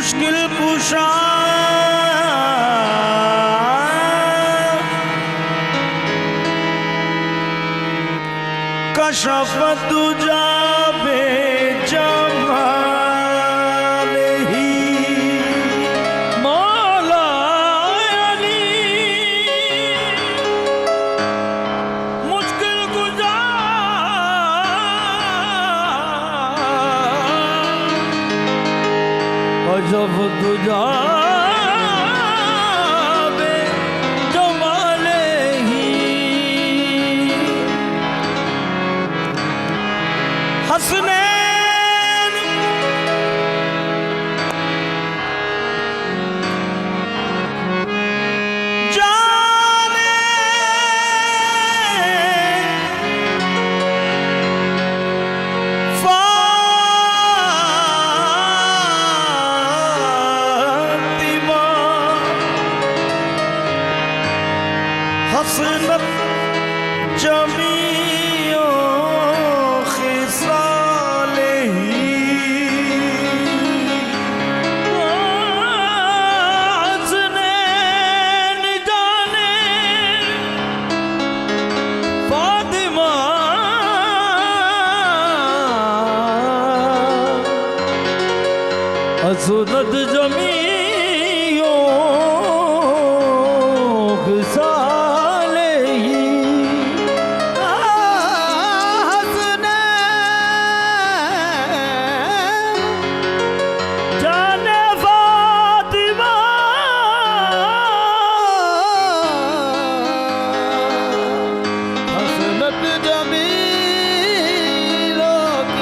मुश्किल कुशा कशफ तुझा बेजमाल ही मौला अली मुश्किल कुशा कशफ तुझा हसनैन जाने फातिमा हसनत जमी हसनत जमीओ साले ही हसनैन जाने फातिमा हसनत जमीओ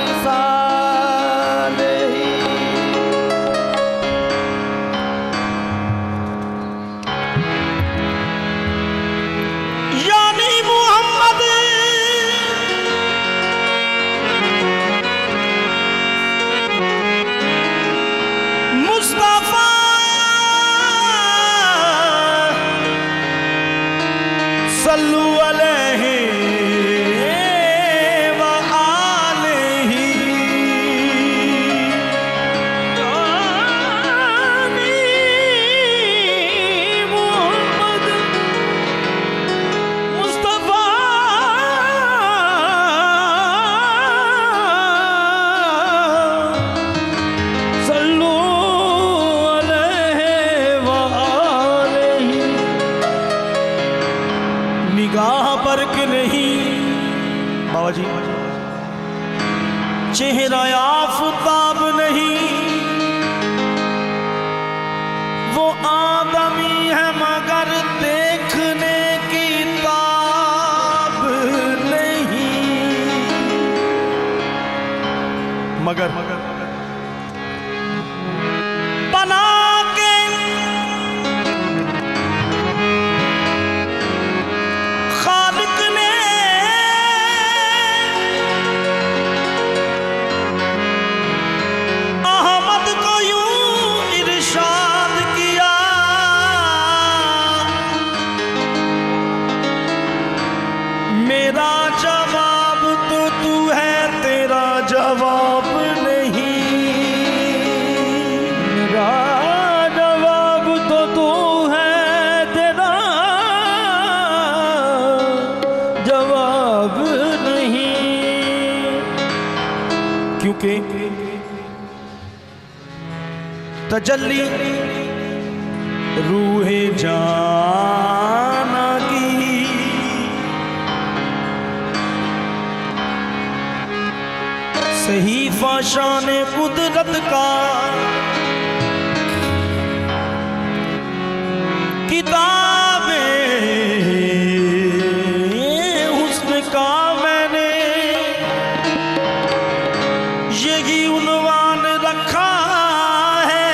साले ही सल्लु अलैहि व आलिहि मुहम्मद मुस्तफा सल्लु अलैहि व आलिहि निगाह पर कि नहीं बाबा जी चेहरा आफताब नहीं वो आदमी है मगर देखने की ताब नहीं मगर बना के मेरा जवाब तो तू है तेरा जवाब नहीं मेरा जवाब तो तू है तेरा जवाब नहीं क्योंकि तजल्ली रूहे जाना की सहीफा शान कुदरत का किताबें हुस्न का मैंने यही उन्वान रखा है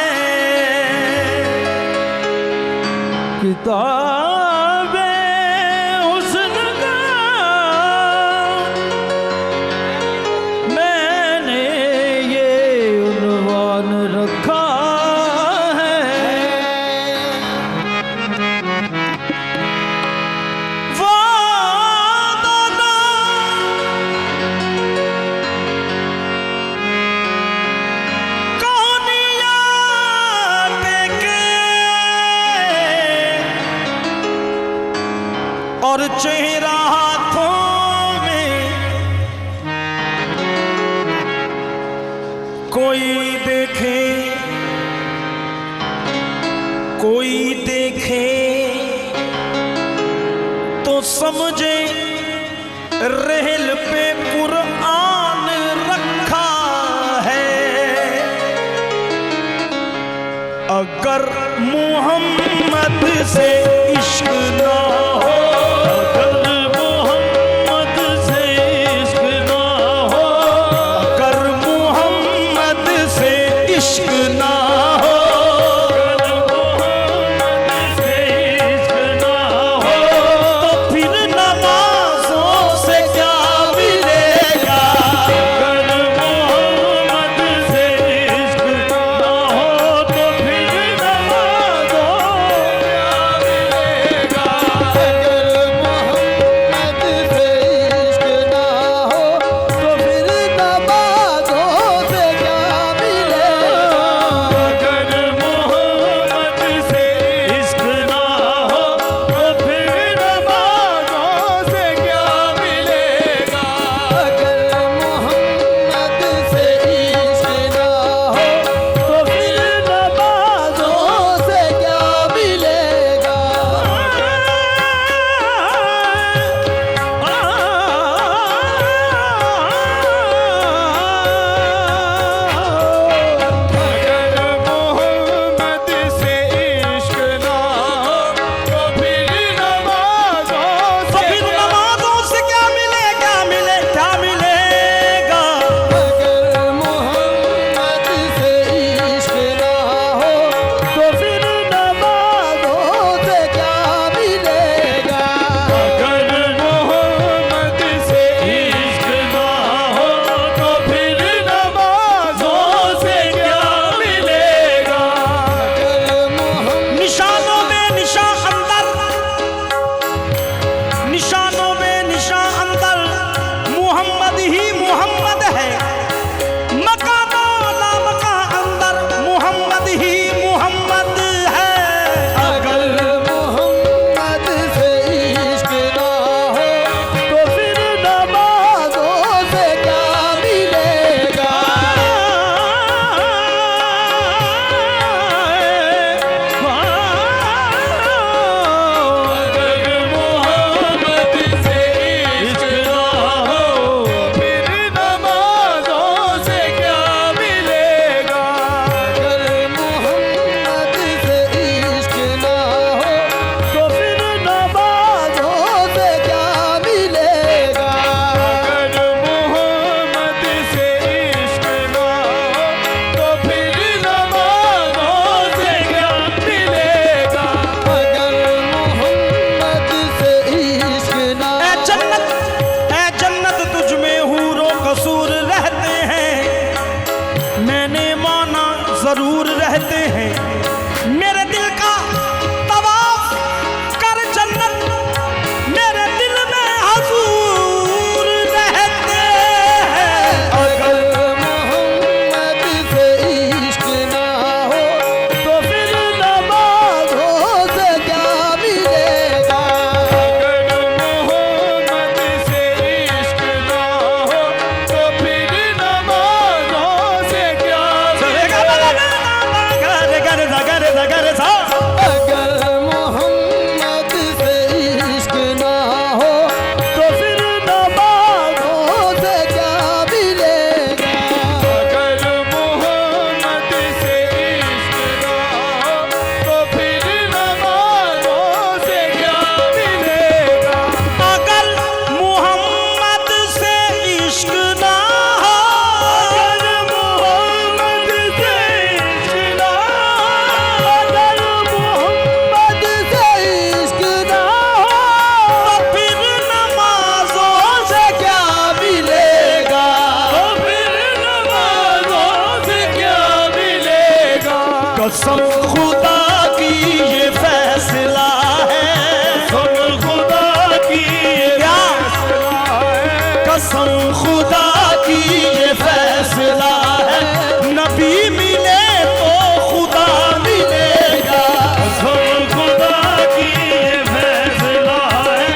किताबें हुस्न का मैंने ये उन्वान रखा और चेहरा हाथों में कोई देखे तो समझे रहल पे कुरान रखा है। अगर मोहम्मद से इश्क ना हो, अगर मोहम्मद से इश्क ना हो, अगर मोहम्मद से इश्क ना हो, जरूर रहते हैं। मेरे दिल का तवाफ कर जन्नत, मेरे दिल में हुजूर रहते हैं। अगर मोहम्मद से इश्क ना हो तो फिर नमाज़ों से क्या मिलेगा। अगर मोहम्मद से इश्क ना हो तो फिर नमाज़ों से क्या मिलेगा। अगर मोहम्मद से इश्क ना हो तो फिर नमाज़ों से क्या मिलेगा। अगर मोहम्मद से इश्क ना हो तो फिर नमाज़ों से क्या मिलेगा। अगर मोहम्मद से इश्क ना हो, अगर मोहम्मद से इश्क ना हो, अगर मोहम्मद से इश्क ना हो तो फिर नमाज़ों से क्या मिलेगा। तो फिर नमाज़ों से क्या मिलेगा। कसम खुदा की ये फैसला है, कसम खुदा की ये फैसला है, कसम खुदा की ये फैसला है। नबी मिले तो खुदा मिलेगा। कसम खुदा की ये फैसला है,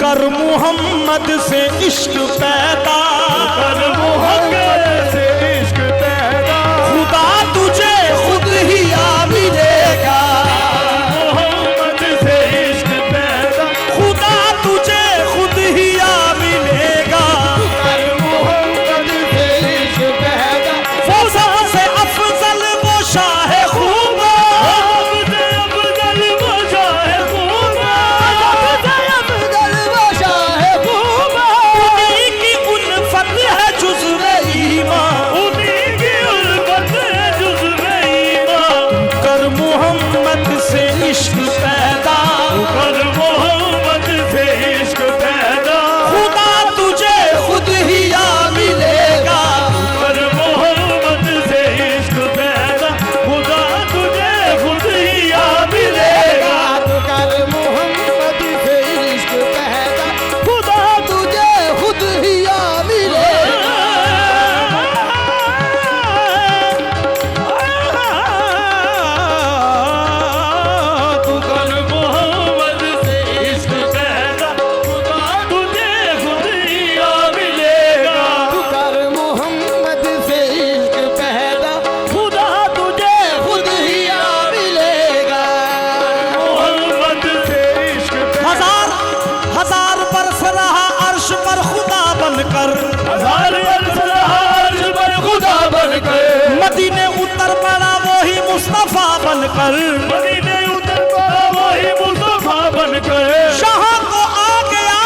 कर मोहम्मद से इश्क पैदा, कर मोहम्मद से इश्क पैदा, खुदा तुझे खुद ही आ मिलेगा। मोहम्मद से इश्क पैदा, खुदा तुझे खुद ही आ मिलेगा। कर मोहम्मद से इश्क पैदा, वो सबसे अफजल वो शाह खूबा, सबसे अफजल वो शाह खूबा, सबसे अफजल वो शाह खूबा, उन्हीं की उल्फत है जुज़्व ईमान, उन्हीं की उल्फत है जुज़्व ईमान। कर मोहम्मद से इश्क पैदा, कर मोहम्मद से इश्क पैदा, खुदा तुझे खुद ही आ मिलेगा। कर मोहम्मद से इश्क पैदा, खुदा तुझे खुद ही आ मिलेगा। कर मोहम्मद से इश्क पैदा, खुदा तुझे खुद ही आ मिलेगा। तू कर मोहम्मद से इश्क पैदा, खुदा तुझे खुद ही आ मिलेगा। तू कर मोहम्मद से इश्क पैदा, खुदा तुझे खुद ही आ मिलेगा। मोहम्मद से इश्क पैदा, हजार बरस रहा अर्श पर खुदा बनकर, हजार वर्ष रहा अर्श पर खुदा बनकर, मदीने उतर पड़ा वही मुस्तफा बनकर, मदीने उतर पड़ा वही मुस्तफा बनकर, शाह को आ गया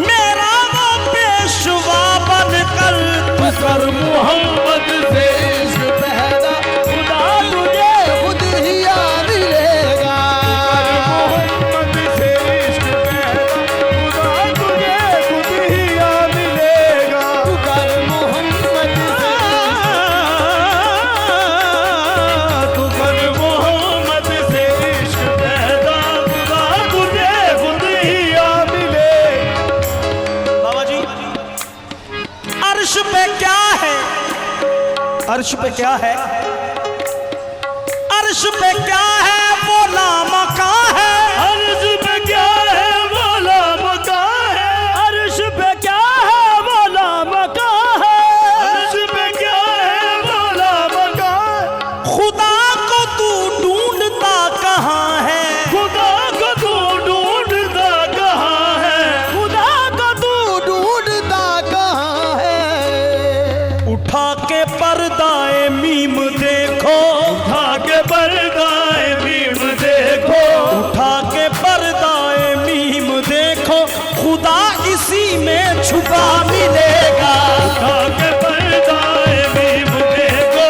मेरा वो पेशवा बनकर। तू कर मोहम्मद से इश्क पैदा, खुदा तुझे खुद ही आ मिलेगा। मोहम्मद से इश्क पैदा, खुदा तुझे खुद ही आ मिलेगा। तू कर मोहम्मद से, तू कर मोहम्मद से इश्क पैदा, खुदा तुझे खुद ही आ मिलेगा। बाबा जी अर्श पे क्या है, अर्श पे क्या है, अर्श पे क्या है वो लामका है। अर्श पे क्या है मौला मका है, अर्श पे क्या है मौला मका है, अर्श पे क्या है मौला मका है। खुदा को तू ढूंढता कहाँ है, खुदा को तू ढूंढता कहाँ है, खुदा को तू ढूंढता कहाँ है। उठा के पर्दाए मीम देखो, उठा के पर्दाए मीम देखो, उठा के पर्दाए मीम देखो, खुदा इसी में छुपा मिलेगा। उठा के पर्दाए मीम देखो,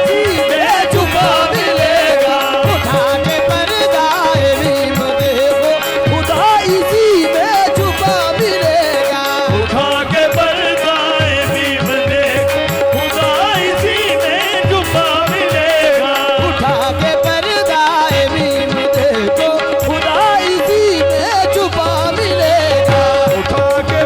इसी में छुपा मिलेगा। उठा के पर्दाए मीम देखो, खुदा इसी में छुपा मिलेगा। उठा के पर्दाए मीम देखो, खुदा इसी में छुपा मिलेगा। उठा के पर्दाए मीम देखो, खुदा इसी में छुपा मिलेगा। उठा के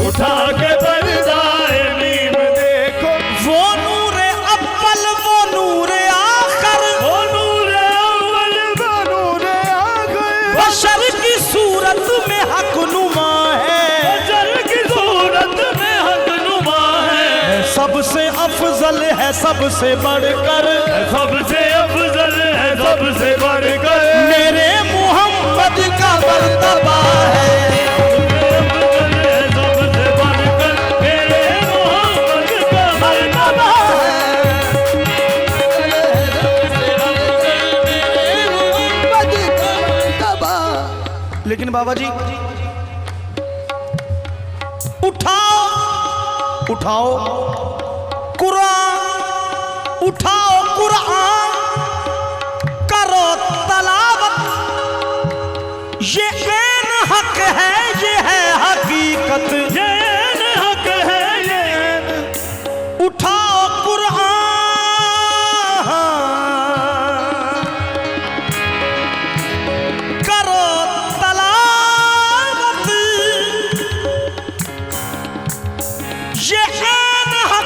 उठा के पर्दाए मीम देखो, वो नूरे अव्वल वो नूरे आखिर, वो नूरे अव्वल वो नूरे आखिर, बशर की सूरत में हक नुमा है, बशर की सूरत में हक नुमा है। सबसे अफजल है सबसे बढ़कर, सबसे अफजल है सबसे बढ़कर, मेरे मोहम्मद का मर्तबा है। सबसे बढ़कर, मेरे मोहम्मद का मर्तबा है। मेरे मोहम्मद का मर्तबा। लेकिन बाबा जी उठाओ उठाओ कुरान, उठाओ कुरान, करो तलावत, ये ऐन हक है, ये है हकीकत, ये हक है ये। उठाओ कुरान, करो तलावत, ये ऐन हक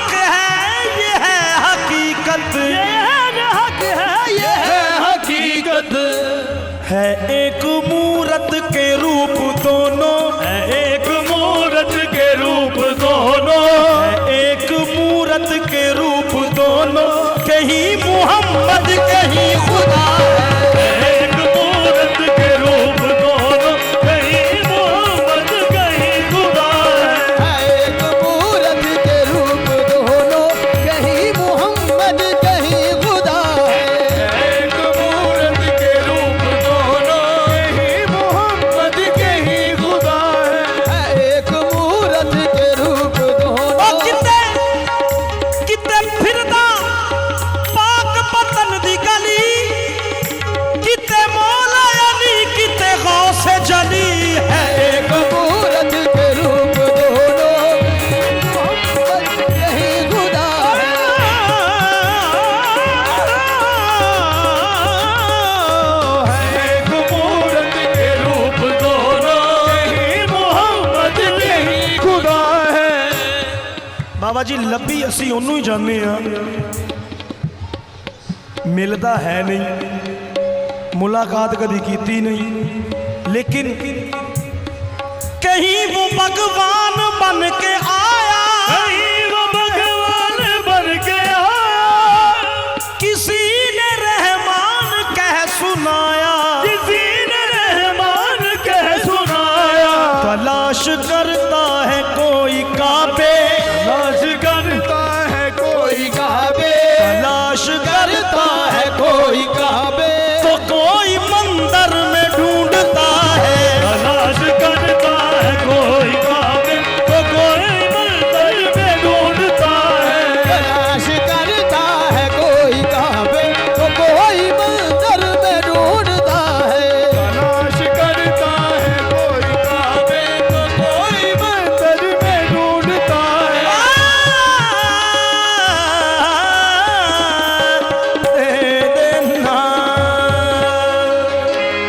है एक मूरत के रूप दोनों, है एक मूरत के रूप दोनों, है एक मूरत के रूप दोनों, कहीं मुहम्मद कहीं खुदा है। एक मूरत के रूप दोनों, कहीं मोहम्मद कहीं खुदा है। एक मूरत के रूप दोनों, कहीं मोहम्मद कहीं खुदा है। एक मूरत के रूप दोनों, कहीं मोहम्मद कहीं खुदा है। एक मूरत के रूप दोनों, ओ किते फिरदा पाक पतन दी गली, किते मौला अली किते गौसे जली है। एक मूरत के रूप दोनों, मोहम्मद कहीं खुदा है। एक मूरत के रूप दोनों, कहीं मोहम्मद कहीं खुदा है। बाबा जी ਲੱਭੀ ਅਸੀਂ ਉਹਨੂੰ ਹੀ ਜਾਣਦੇ ਆ, ਮਿਲਦਾ ਹੈ ਨਹੀਂ, ਮੁਲਾਕਾਤ ਕਦੀ ਕੀਤੀ नहीं, लेकिन कहीं वो भगवान बन के आ